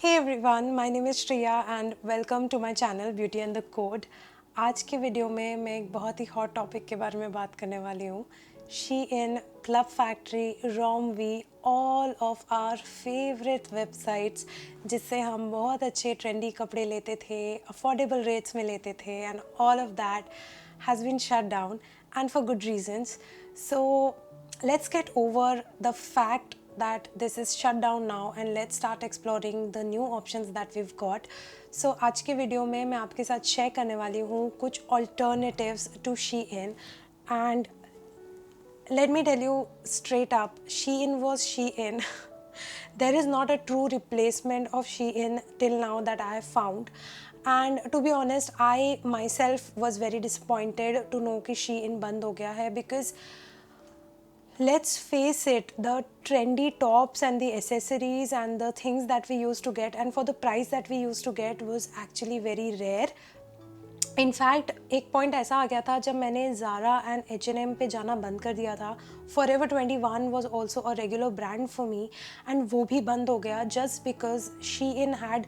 Hey everyone, my name is Shreya and welcome to my channel Beauty and the Code. आज के video में मैं एक बहुत ही हॉट टॉपिक के बारे में बात करने वाली हूँ. Shein, Club Factory, Romwe, all of our favorite websites जिससे हम बहुत अच्छे ट्रेंडी कपड़े लेते थे, affordable rates में लेते थे and all of that has been shut down and for good reasons. So let's get over the fact that this is shut down now and let's start exploring the new options that we've got. So आज के video में मैं आपके साथ share करने वाली हूँ कुछ alternatives to Shein and let me tell you straight up, Shein was Shein. There is not a true replacement of Shein till now that I have found. And to be honest, I myself was very disappointed to know कि Shein बंद हो गया है because let's face it, the trendy tops and the accessories and the things that we used to get and for the price that we used to get was actually very rare. In fact एक point ऐसा आ गया था जब मैंने Zaara and H&M पे जाना बंद कर दिया था. Forever 21 was also a regular brand for me and वो भी बंद हो गया just because Shein had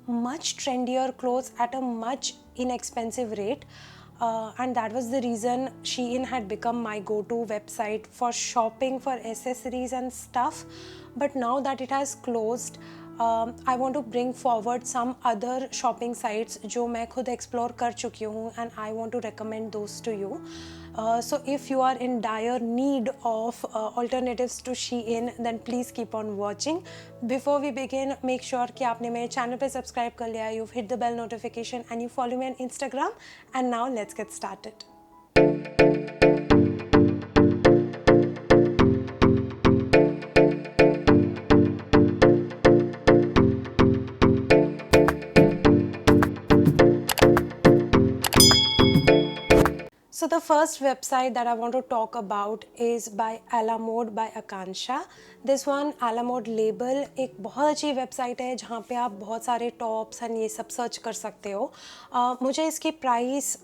much trendier clothes at a much inexpensive rate. And that was the reason Shein had become my go-to website for shopping for accessories and stuff. But now that it has closed, I want to bring forward some other shopping sites जो मैं खुद explore कर चुकी हूँ and I want to recommend those to you. So if you are in dire need of alternatives to Shein, then please keep on watching. Before we begin, make sure कि आपने मेरे channel पे subscribe कर लिया, you've hit the bell notification and you follow me on Instagram. And now let's get started. So the first website that I want to talk about is by Alamode by Akansha. This one Alamode label एक बहुत अच्छी website है जहाँ पे आप बहुत सारे tops and ये सब सर्च कर सकते हो. मुझे इसकी प्राइस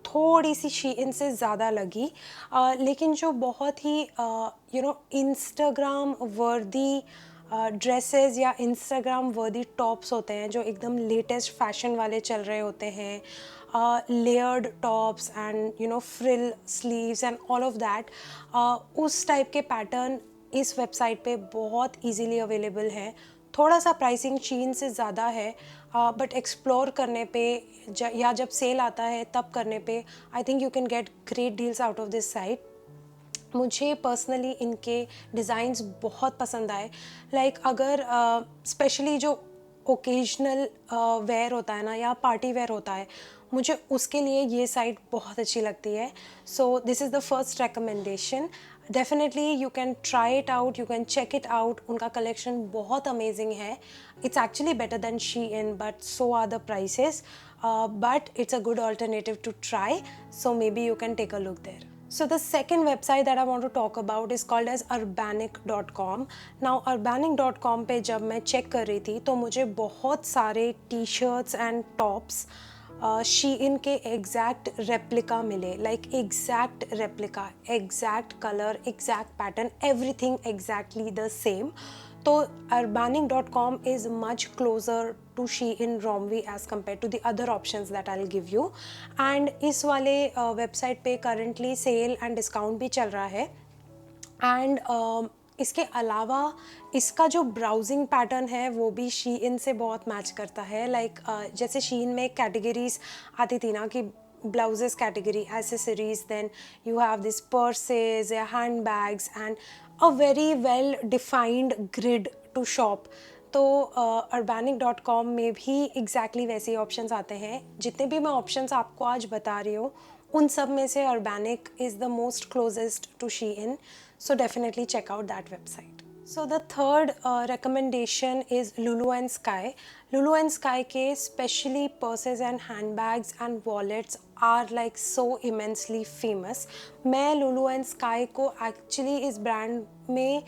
थोड़ी सी Shein से ज़्यादा लगी, लेकिन जो बहुत ही इंस्टाग्राम वर्दी ड्रेसेस या इंस्टाग्राम वर्दी टॉप्स होते हैं जो एकदम लेटेस्ट फैशन वाले चल रहे होते हैं, layered tops and frill sleeves and all of that, उस टाइप के पैटर्न इस वेबसाइट पे बहुत इजीली अवेलेबल है. थोड़ा सा प्राइसिंग Shein से ज़्यादा है, बट एक्सप्लोर करने पे या जब सेल आता है तब करने पे I think you can get great deals out of this site. मुझे पर्सनली इनके डिज़ाइंस बहुत पसंद आए. लाइक अगर स्पेशली जो ओकेजनल वेयर होता है ना या पार्टी वेयर होता है, मुझे उसके लिए ये साइट बहुत अच्छी लगती है. So this is the first recommendation. Definitely you can try it out, you can check it out. उनका कलेक्शन बहुत अमेजिंग है. It's actually better than Shein, but so are the prices, but it's a good alternative to try. So maybe you can take a look there. So the second website that I want to talk about is called as urbanic.com. Now urbanic.com पे जब मैं check कर रही थी तो मुझे बहुत सारे टी-शर्ट्स एंड टॉप्स Shein के एग्जैक्ट रेप्लिका मिले. Like exact replica, exact colour, exact pattern, everything exactly the same. तो urbanic.com is much closer to Shein Romwe as compared to the other options that I'll give you. And इस वाले website पे currently sale and discount भी चल रहा है. And इसके अलावा इसका जो ब्राउजिंग पैटर्न है वो भी Shein से बहुत मैच करता है. लाइक जैसे Shein में कैटेगरीज आती थी ना कि blouses category, accessories, then you have this purses या hand bags and a very well defined grid to shop. तो urbanic.com में भी एग्जैक्टली वैसे ही ऑप्शंस आते हैं. जितने भी मैं ऑप्शंस आपको आज बता रही हूँ उन सब में से urbanic is the most closest to Shein. So definitely check out that website. So the third recommendation is Lulu and Sky. Lulu and Sky के specially purses and handbags and wallets are like so immensely famous. मैं Lulu and Sky को actually इस brand में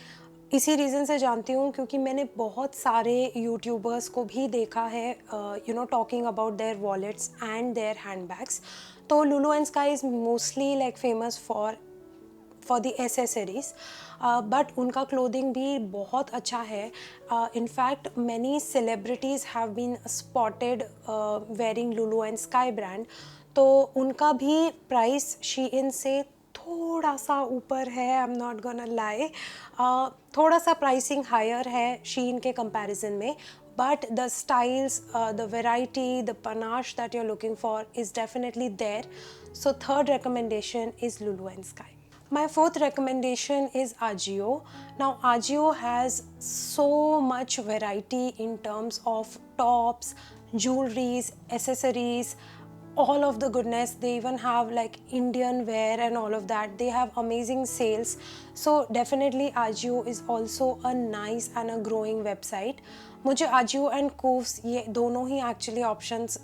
इसी reason से जानती हूँ क्योंकि मैंने बहुत सारे यूट्यूबर्स को भी देखा है talking about their wallets and their handbags. तो Lulu and Sky is mostly like famous for the accessories. But उनका क्लोथिंग भी बहुत अच्छा है. In fact many celebrities have been spotted wearing Lulu and Sky brand. तो उनका भी प्राइस शीइन से थोड़ा सा ऊपर है. I am not gonna lie, थोड़ा सा प्राइसिंग हायर है शीइन के कंपैरिजन में. But the styles, the variety, the panache that you're looking for is definitely there. So third recommendation is Lulu and Sky. My fourth recommendation is Ajio. Now Ajio has so much variety in terms of tops, jewelries, accessories, all of the goodness. They even have like Indian wear and all of that. They have amazing sales. So definitely Ajio is also a nice and a growing website. मुझे Ajio and Koofs ये दोनों ही actually options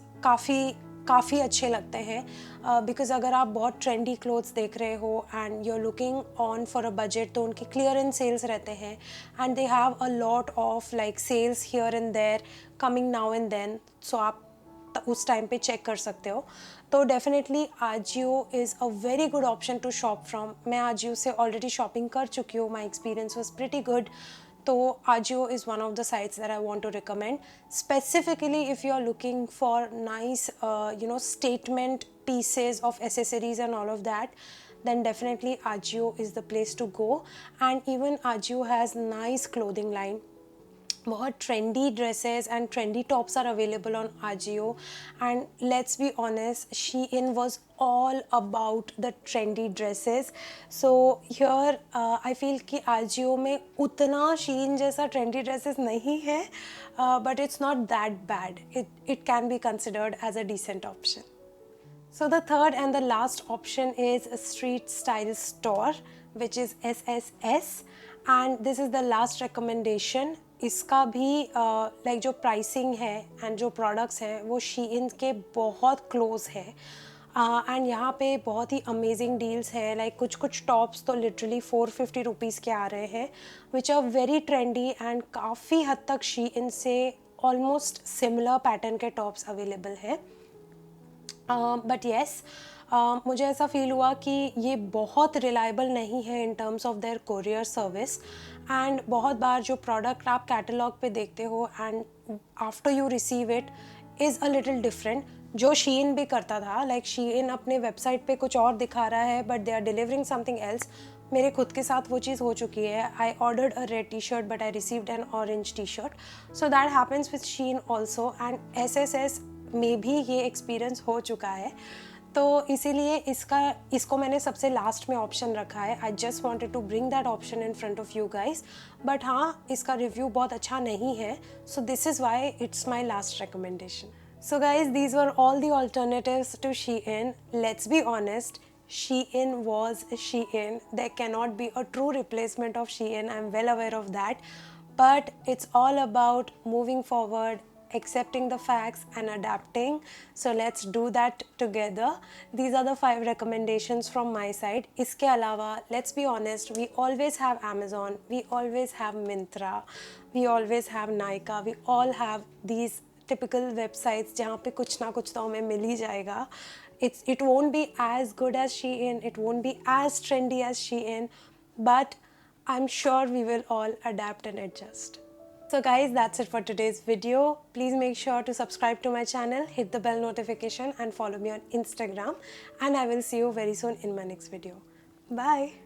काफ़ी अच्छे लगते हैं. Because अगर आप बहुत ट्रेंडी क्लोथ्स देख रहे हो and you are looking on for a budget, तो उनके क्लियरेंस सेल्स रहते हैं and they have a lot of like sales here and there coming now and then. So आप उस टाइम पे चेक कर सकते हो. तो definitely Ajio is a very good option to shop from. मैं आजियो से ऑलरेडी शॉपिंग कर चुकी हूँ. My experience was pretty good. तो Ajio is one of the sites that I want to recommend. Specifically, if you are looking for nice, statement pieces of accessories and all of that, then definitely Ajio is the place to go. And even Ajio has nice clothing line. बहुत trendy dresses and trendy tops are available on Ajio. And let's be honest, Shein was all about the trendy dresses. So here I feel कि आजियो में उतना शीन जैसा trendy dresses नहीं है, but it's not that bad. It can be considered as a decent option. So the third and the last option is a street style store, which is SSS, and this is the last recommendation. इसका भी like जो pricing है and जो products हैं वो शीइन के बहुत close है. एंड यहाँ पे बहुत ही अमेजिंग डील्स हैं. लाइक कुछ टॉप्स तो लिटरली 450 रुपीज़ के आ रहे हैं, which are very trendy and काफ़ी हद तक शीइन से ऑलमोस्ट सिमिलर पैटर्न के टॉप्स अवेलेबल है. बट येस, मुझे ऐसा फील हुआ कि ये बहुत रिलायबल नहीं है in terms of their courier service. And बहुत बार जो प्रोडक्ट आप कैटलॉग पे देखते हो and after you receive it is a little different. जो शीइन भी करता था, लाइक शीइन अपने वेबसाइट पे कुछ और दिखा रहा है but they are delivering something else. मेरे खुद के साथ वो चीज़ हो चुकी है. I ordered a red T shirt but I received an orange T shirt. So that happens with Shein also. And SSS में भी ये एक्सपीरियंस हो चुका है. तो इसीलिए इसको मैंने सबसे लास्ट में ऑप्शन रखा है. I just wanted to bring that option in front of you guys. But हाँ, इसका रिव्यू बहुत अच्छा नहीं है. So this is why it's my last recommendation. So guys, these were all the alternatives to Shein. Let's be honest, Shein was Shein. There cannot be a true replacement of Shein. I'm well aware of that. But it's all about moving forward, accepting the facts and adapting. So let's do that together. These are the 5 recommendations from my side. Iske alawa, let's be honest, we always have Amazon, we always have Myntra, we always have Nykaa, we all have these typical websites जहाँ पे कुछ ना कुछ तो हमें मिल ही जाएगा. It won't be as good as Shein, it won't be as trendy as Shein, but I'm sure we will all adapt and adjust. So guys, that's it for today's video. Please make sure to subscribe to my channel, hit the bell notification and follow me on Instagram, and I will see you very soon in my next video. Bye.